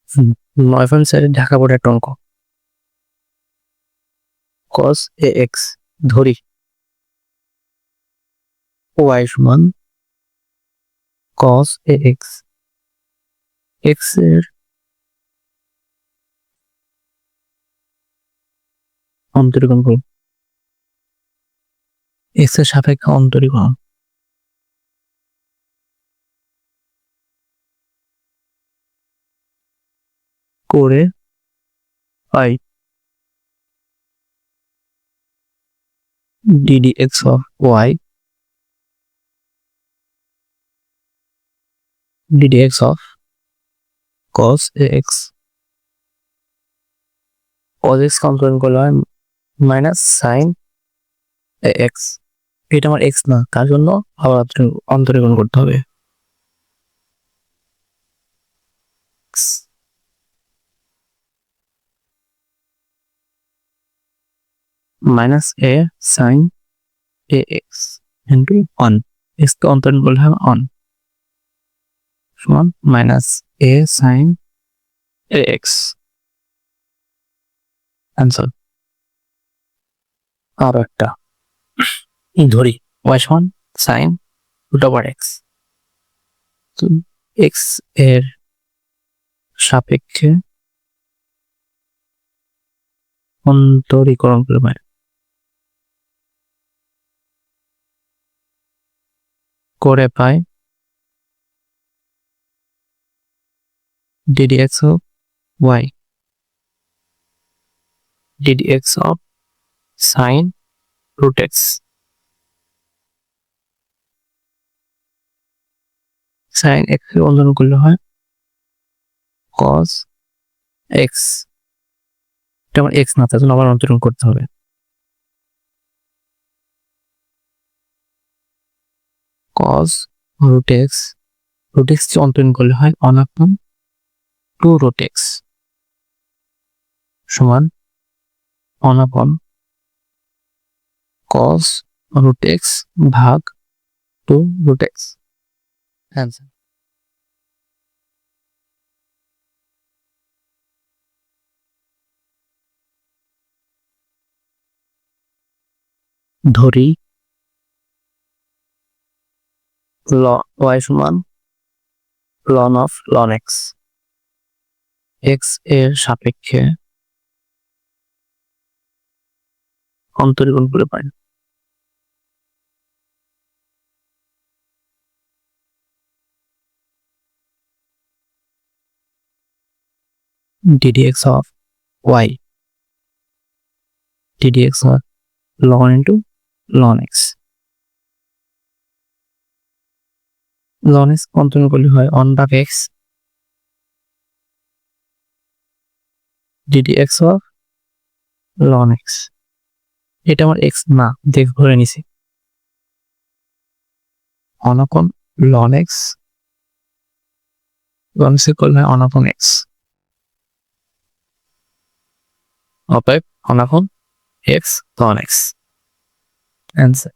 9.4 ঢাকা বোর্ডের একটা অঙ্ক। cos ax ধরি y সমান cos ax, x এর অন্তরীকরণ করুন। x এর সাপেক্ষে অন্তরীকরণ করে পাই ddx of y ddx of cos ax, cos x অন্তরীকরণ করলে হয় মাইনাস সাইন ax। এটা আমার x না, তার জন্য আবার অন্তরীকরণ করতে হবে। Minus a sine ax into 1, x কে অন্তরীকরণ করলে হয় 1 সমান minus a sine ax। Answer. আরো একটা ধরি y সমান sine root over x, x এর সাপেক্ষে অন্তরীকরণ করে পাই ddx of y ddx of sin root x, sin x এর অন্তরীকরণ করলে হয় cos x, এটা আমার x না, তার জন্য আবার অন্তরীকরণ করতে হবে। cos root x, root x কে অন্তরীকরণ করলে হয় 1/2 root x সমান 1/2 cos root x ভাগ 2 root x। অ্যান্সার। ধরি y সমান ln of ln x, x এর সাপেক্ষে অন্তরীকরণ করে পাই ddx of y ddx of ln into ln x, ln x অন্তরীকরণ করলে হয় 1/x ddx of ln x, এটা আমার x না, দেখ ধরে নিছি 1/ln x, ln x করলে হয় 1/x, অতএব 1/x ln x। অ্যান্সার।